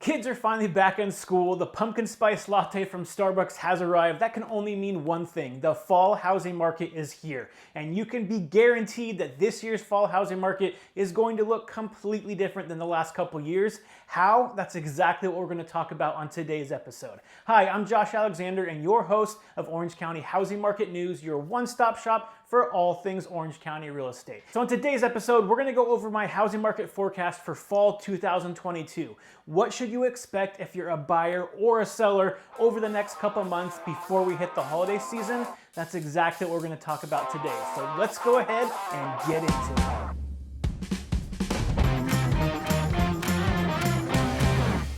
Kids are finally back in school. The pumpkin spice latte from Starbucks has arrived. That can only mean one thing. The fall housing market is here. And you can be guaranteed that this year's fall housing market is going to look completely different than the last couple years. How? That's exactly what we're going to talk about on today's episode. Hi, I'm Josh Alexander and your host of Orange County Housing Market News, your one-stop shop for all things Orange County real estate. So in today's episode, we're going to go over my housing market forecast for fall 2022. What should you expect if you're a buyer or a seller over the next couple months before we hit the holiday season? That's exactly what we're going to talk about today. So let's go ahead and get into it.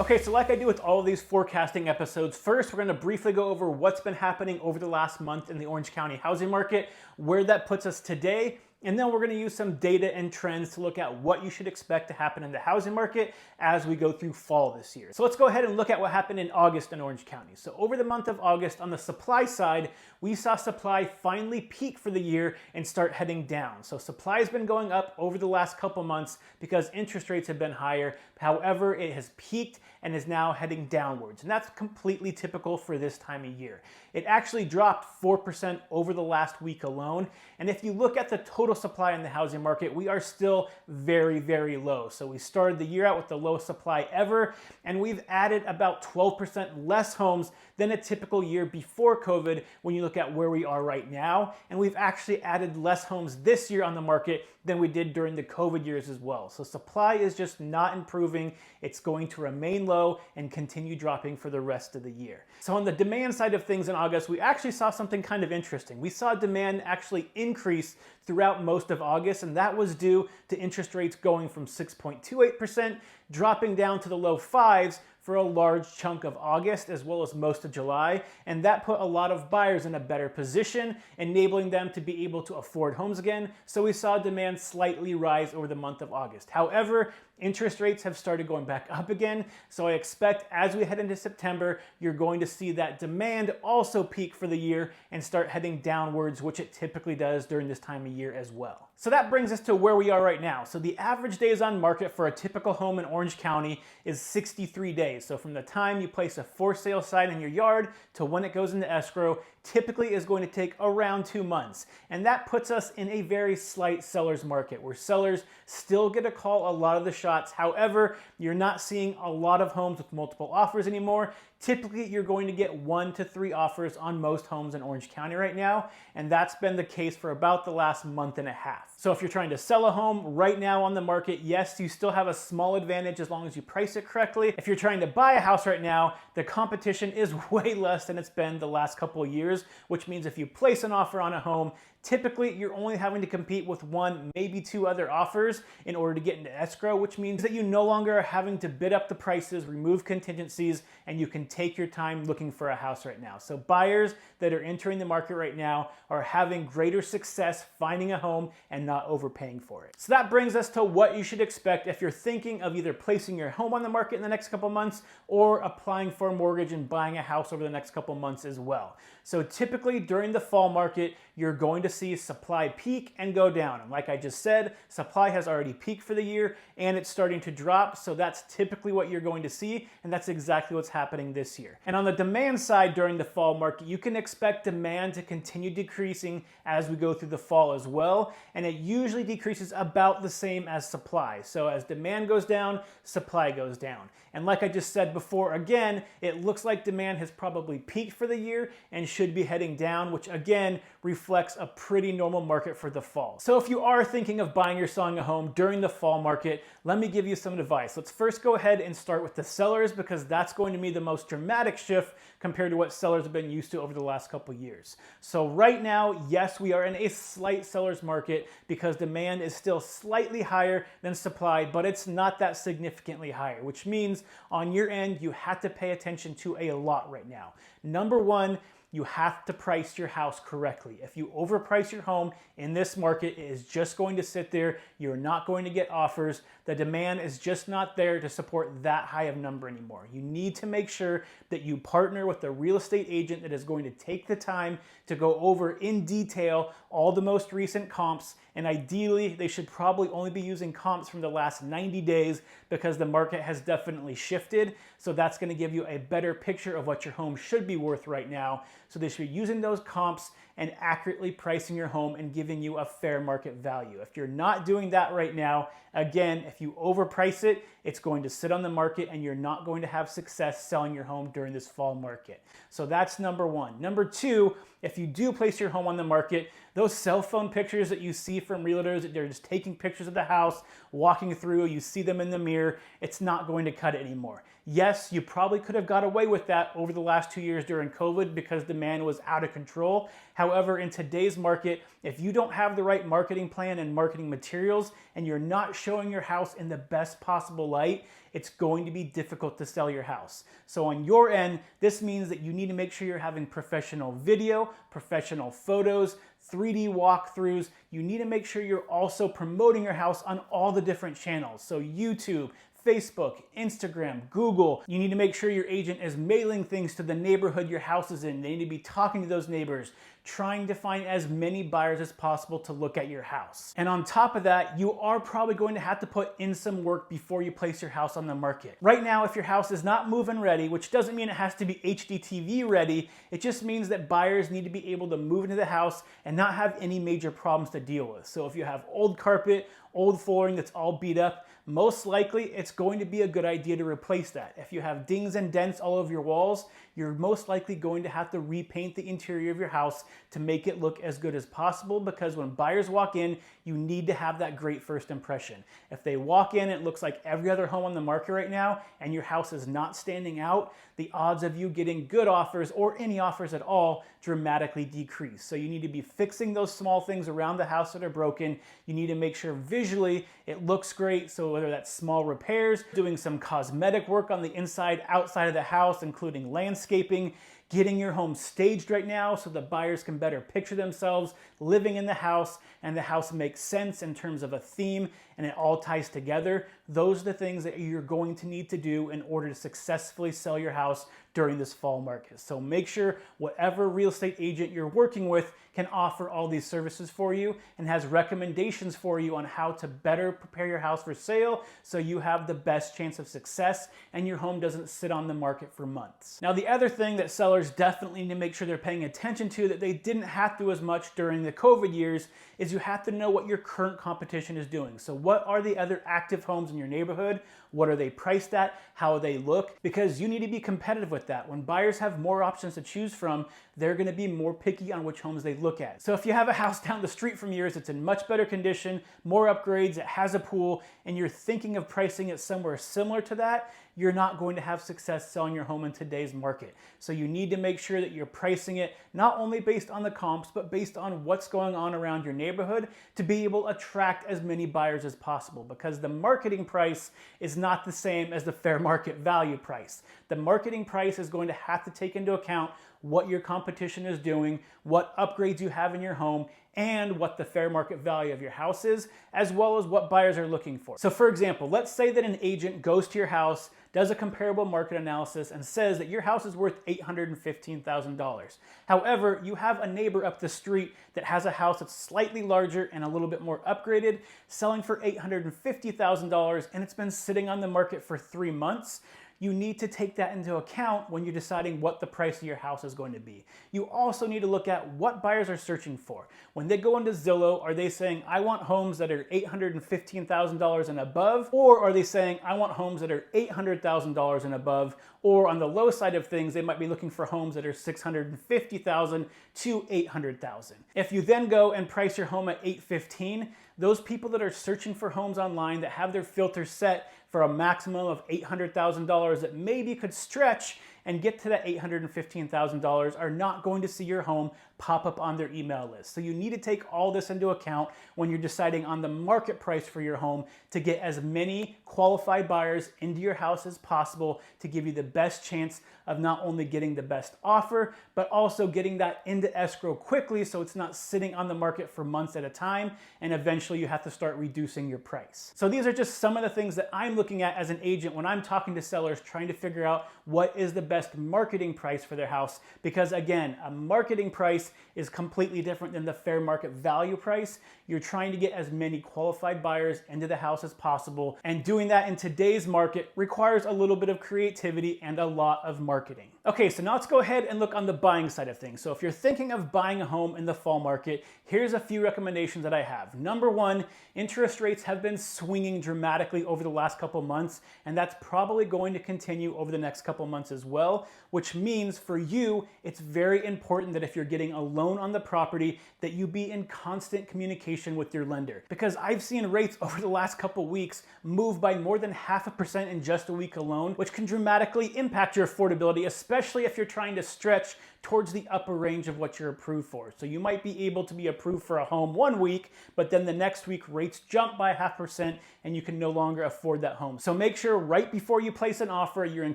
Okay, so like I do with all of these forecasting episodes, first we're going to briefly go over what's been happening over the last month in the Orange County housing market, where that puts us today, and then we're going to use some data and trends to look at what you should expect to happen in the housing market as we go through fall this year. So let's go ahead and look at what happened in August in Orange County. So over the month of August, on the supply side, we saw supply finally peak for the year and start heading down. So supply has been going up over the last couple months because interest rates have been higher. However, it has peaked and is now heading downwards. And that's completely typical for this time of year. It actually dropped 4% over the last week alone. And if you look at the total supply in the housing market, we are still very, very low. So we started the year out with the lowest supply ever, and we've added about 12% less homes than a typical year before COVID when you look at where we are right now. And we've actually added less homes this year on the market than we did during the COVID years as well. So supply is just not improving. It's going to remain low and continue dropping for the rest of the year. So on the demand side of things in August, we actually saw something kind of interesting. We saw demand actually increase throughout most of August, and that was due to interest rates going from 6.28%, dropping down to the low fives for a large chunk of August as well as most of July, and that put a lot of buyers in a better position, enabling them to be able to afford homes again. So we saw demand slightly rise over the month of August. However, interest rates have started going back up again, so I expect as we head into September, you're going to see that demand also peak for the year and start heading downwards, which it typically does during this time of year as well. So that brings us to where we are right now. So the average days on market for a typical home in Orange County is 63 days. So from the time you place a for sale sign in your yard to when it goes into escrow, typically is going to take around 2 months. And that puts us in a very slight seller's market where sellers still get to call a lot of the shots. However, you're not seeing a lot of homes with multiple offers anymore. Typically, you're going to get 1 to 3 offers on most homes in Orange County right now, and that's been the case for about the last month and a half. So if you're trying to sell a home right now on the market, yes, you still have a small advantage as long as you price it correctly. If you're trying to buy a house right now, the competition is way less than it's been the last couple of years, which means if you place an offer on a home, typically, you're only having to compete with 1, maybe 2 other offers in order to get into escrow, which means that you no longer are having to bid up the prices, remove contingencies, and you can take your time looking for a house right now. So buyers that are entering the market right now are having greater success finding a home and not overpaying for it. So that brings us to what you should expect if you're thinking of either placing your home on the market in the next couple months or applying for a mortgage and buying a house over the next couple months as well. So typically during the fall market, you're going to see supply peak and go down. And like I just said, supply has already peaked for the year and it's starting to drop. So that's typically what you're going to see. And that's exactly what's happening this year. And on the demand side during the fall market, you can expect demand to continue decreasing as we go through the fall as well. And it usually decreases about the same as supply. So as demand goes down, supply goes down. And like I just said before, again, it looks like demand has probably peaked for the year and should be heading down, which again reflects a pretty normal market for the fall. So if you are thinking of buying or selling a home during the fall market, let me give you some advice. Let's first go ahead and start with the sellers because that's going to be the most dramatic shift compared to what sellers have been used to over the last couple years. So right now, yes, we are in a slight seller's market because demand is still slightly higher than supply, but it's not that significantly higher, which means on your end, you have to pay attention to a lot right now. Number one, you have to price your house correctly. If you overprice your home in this market, it is just going to sit there. You're not going to get offers. The demand is just not there to support that high of number anymore. You need to make sure that you partner with a real estate agent that is going to take the time to go over in detail all the most recent comps And ideally, they should probably only be using comps from the last 90 days because the market has definitely shifted. So that's going to give you a better picture of what your home should be worth right now. So they should be using those comps and accurately pricing your home and giving you a fair market value. If you're not doing that right now, again, if you overprice it, it's going to sit on the market and you're not going to have success selling your home during this fall market. So that's number one. Number two, if you do place your home on the market, those cell phone pictures that you see from realtors, that they're just taking pictures of the house, walking through, you see them in the mirror, it's not going to cut it anymore. Yes, you probably could have got away with that over the last 2 years during COVID because demand was out of control. However, in today's market, if you don't have the right marketing plan and marketing materials and you're not showing your house in the best possible light, it's going to be difficult to sell your house. So on your end, this means that you need to make sure you're having professional video, professional photos, 3D walkthroughs. You need to make sure you're also promoting your house on all the different channels. So YouTube, Facebook, Instagram, Google. You need to make sure your agent is mailing things to the neighborhood your house is in. They need to be talking to those neighbors, trying to find as many buyers as possible to look at your house. And on top of that, you are probably going to have to put in some work before you place your house on the market. Right now, if your house is not move-in ready, which doesn't mean it has to be HDTV ready, it just means that buyers need to be able to move into the house and not have any major problems to deal with. So if you have old carpet, old flooring that's all beat up, most likely it's going to be a good idea to replace that. If you have dings and dents all over your walls, you're most likely going to have to repaint the interior of your house to make it look as good as possible, because when buyers walk in, you need to have that great first impression. If they walk in, it looks like every other home on the market right now, and your house is not standing out, the odds of you getting good offers or any offers at all dramatically decrease. So you need to be fixing those small things around the house that are broken. You need to make sure visually it looks great. So whether that's small repairs, doing some cosmetic work on the inside, outside of the house, including landscaping, getting your home staged right now so the buyers can better picture themselves living in the house and the house makes sense in terms of a theme and it all ties together. Those are the things that you're going to need to do in order to successfully sell your house during this fall market. So make sure whatever real estate agent you're working with can offer all these services for you and has recommendations for you on how to better prepare your house for sale so you have the best chance of success and your home doesn't sit on the market for months. Now, the other thing that sellers definitely need to make sure they're paying attention to that they didn't have to as much during the COVID years is you have to know what your current competition is doing. So what are the other active homes in your neighborhood? What are they priced at? How they look? Because you need to be competitive with that. When buyers have more options to choose from, they're going to be more picky on which homes they look at. So if you have a house down the street from yours that's in much better condition, more upgrades, it has a pool, and you're thinking of pricing it somewhere similar to that, you're not going to have success selling your home in today's market. So you need to make sure that you're pricing it not only based on the comps, but based on what's going on around your neighborhood to be able to attract as many buyers as possible, because the marketing price is not the same as the fair market value price. The marketing price is going to have to take into account what your competition is doing, what upgrades you have in your home, and what the fair market value of your house is, as well as what buyers are looking for. So for example, let's say that an agent goes to your house, does a comparable market analysis, and says that your house is worth $815,000. However, you have a neighbor up the street that has a house that's slightly larger and a little bit more upgraded, selling for $850,000, and it's been sitting on the market for 3 months. You need to take that into account when you're deciding what the price of your house is going to be. You also need to look at what buyers are searching for. When they go into Zillow, are they saying, I want homes that are $815,000 and above? Or are they saying, I want homes that are $800,000 and above? Or on the low side of things, they might be looking for homes that are $650,000 to $800,000. If you then go and price your home at $815,000, those people that are searching for homes online that have their filters set for a maximum of $800,000 that maybe could stretch and get to that $815,000 are not going to see your home pop up on their email list. So you need to take all this into account when you're deciding on the market price for your home to get as many qualified buyers into your house as possible to give you the best chance of not only getting the best offer, but also getting that into escrow quickly so it's not sitting on the market for months at a time, and eventually you have to start reducing your price. So these are just some of the things that I'm looking at as an agent when I'm talking to sellers trying to figure out what is the best marketing price for their house, because again, a marketing price is completely different than the fair market value price. You're trying to get as many qualified buyers into the house as possible, and doing that in today's market requires a little bit of creativity and a lot of marketing. Okay, so now let's go ahead and look on the buying side of things. So if you're thinking of buying a home in the fall market, here's a few recommendations that I have. Number one, interest rates have been swinging dramatically over the last couple months, and that's probably going to continue over the next couple months as well, which means for you, it's very important that if you're getting a loan on the property, that you be in constant communication with your lender. Because I've seen rates over the last couple weeks move by more than 0.5% in just a week alone, which can dramatically impact your affordability, especially if you're trying to stretch towards the upper range of what you're approved for. So you might be able to be approved for a home one week, but then the next week rates jump by 0.5% and you can no longer afford that home. So make sure right before you place an offer, you're in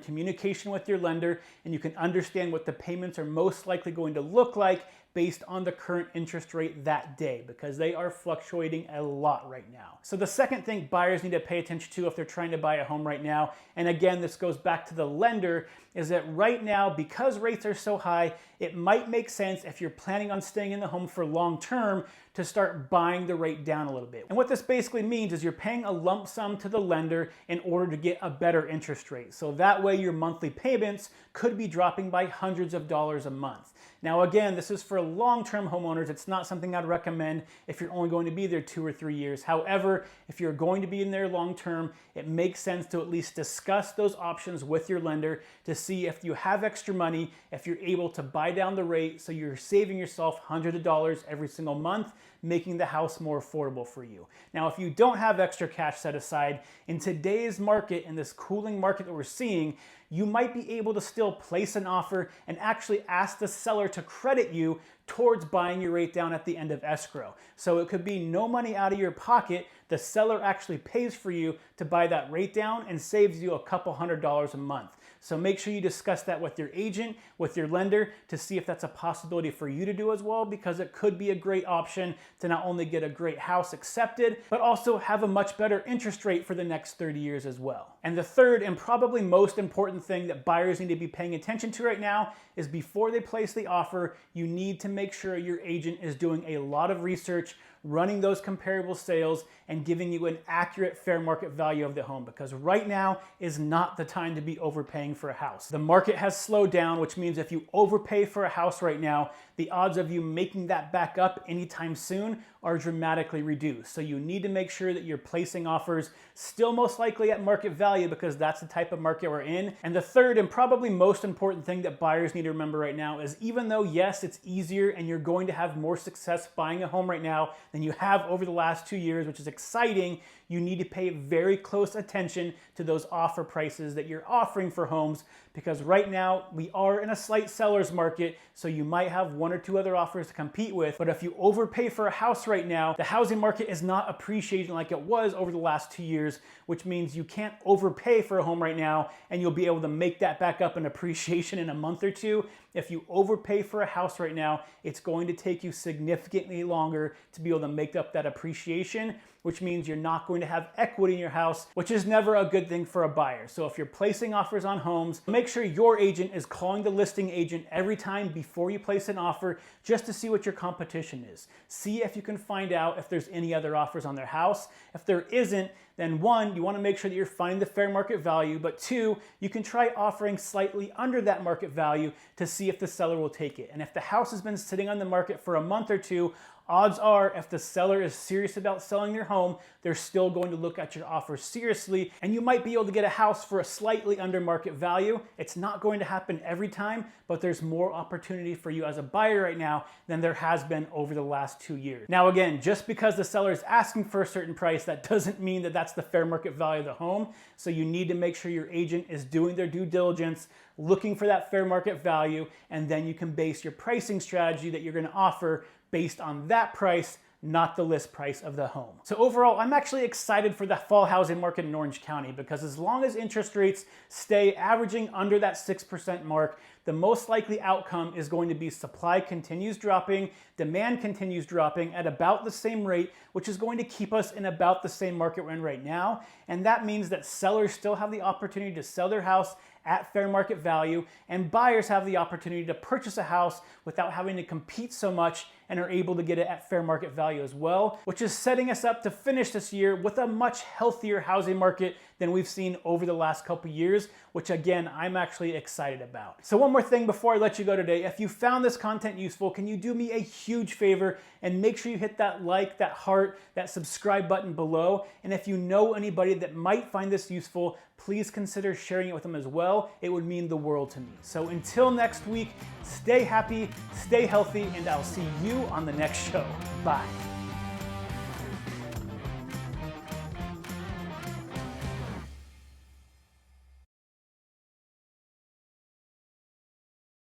communication with your lender and you can understand what the payments are most likely going to look like based on the current interest rate that day, because they are fluctuating a lot right now. So the second thing buyers need to pay attention to if they're trying to buy a home right now, and again, this goes back to the lender, is that right now, because rates are so high, it might make sense if you're planning on staying in the home for long term to start buying the rate down a little bit. And what this basically means is you're paying a lump sum to the lender in order to get a better interest rate. So that way your monthly payments could be dropping by hundreds of dollars a month. Now again, this is for long-term homeowners. It's not something I'd recommend if you're only going to be there 2 or 3 years. However, if you're going to be in there long-term, it makes sense to at least discuss those options with your lender to see if you have extra money, if you're able to buy down the rate so you're saving yourself hundreds of dollars every single month, making the house more affordable for you. Now, if you don't have extra cash set aside, in today's market, in this cooling market that we're seeing, you might be able to still place an offer and actually ask the seller to credit you towards buying your rate down at the end of escrow. So it could be no money out of your pocket. The seller actually pays for you to buy that rate down and saves you a couple $100s a month. So make sure you discuss that with your agent, with your lender, to see if that's a possibility for you to do as well, because it could be a great option to not only get a great house accepted, but also have a much better interest rate for the next 30 years as well. And the third and probably most important thing that buyers need to be paying attention to right now is before they place the offer, you need to make sure your agent is doing a lot of research, running those comparable sales, and giving you an accurate fair market value of the home, because right now is not the time to be overpaying for a house. The market has slowed down, which means if you overpay for a house right now, the odds of you making that back up anytime soon are dramatically reduced. So you need to make sure that you're placing offers still most likely at market value, because that's the type of market we're in. And the third and probably most important thing that buyers need to remember right now is, even though yes, it's easier and you're going to have more success buying a home right now than you have over the last 2 years, which is exciting, you need to pay very close attention to those offer prices that you're offering for homes, because right now we are in a slight seller's market, so you might have 1 or 2 other offers to compete with. But if you overpay for a house right now, the housing market is not appreciating like it was over the last 2 years, which means you can't overpay for a home right now and you'll be able to make that back up in appreciation in a month or two. If you overpay for a house right now, it's going to take you significantly longer to be able to make up that appreciation, which means you're not going to have equity in your house, which is never a good thing for a buyer. So if you're placing offers on homes, make sure your agent is calling the listing agent every time before you place an offer, just to see what your competition is. See if you can find out if there's any other offers on their house. If there isn't, then 1, you want to make sure that you're finding the fair market value, but 2, you can try offering slightly under that market value to see if the seller will take it. And if the house has been sitting on the market for a month or 2, odds are if the seller is serious about selling their home, they're still going to look at your offer seriously, and you might be able to get a house for a slightly under market value. It's not going to happen every time, but there's more opportunity for you as a buyer right now than there has been over the last 2 years. Now again, just because the seller is asking for a certain price, that doesn't mean that that's the fair market value of the home. So you need to make sure your agent is doing their due diligence, looking for that fair market value, and then you can base your pricing strategy that you're going to offer based on that price, not the list price of the home. So overall, I'm actually excited for the fall housing market in Orange County, because as long as interest rates stay averaging under that 6% mark, the most likely outcome is going to be supply continues dropping, demand continues dropping at about the same rate, which is going to keep us in about the same market we're in right now. And that means that sellers still have the opportunity to sell their house at fair market value, and buyers have the opportunity to purchase a house without having to compete so much and are able to get it at fair market value as well, which is setting us up to finish this year with a much healthier housing market than we've seen over the last couple years, which again, I'm actually excited about. So one more thing before I let you go today, if you found this content useful, can you do me a huge favor and make sure you hit that like, that heart, that subscribe button below. And if you know anybody that might find this useful, please consider sharing it with them as well. It would mean the world to me. So until next week, stay happy, stay healthy, and I'll see you on the next show. Bye.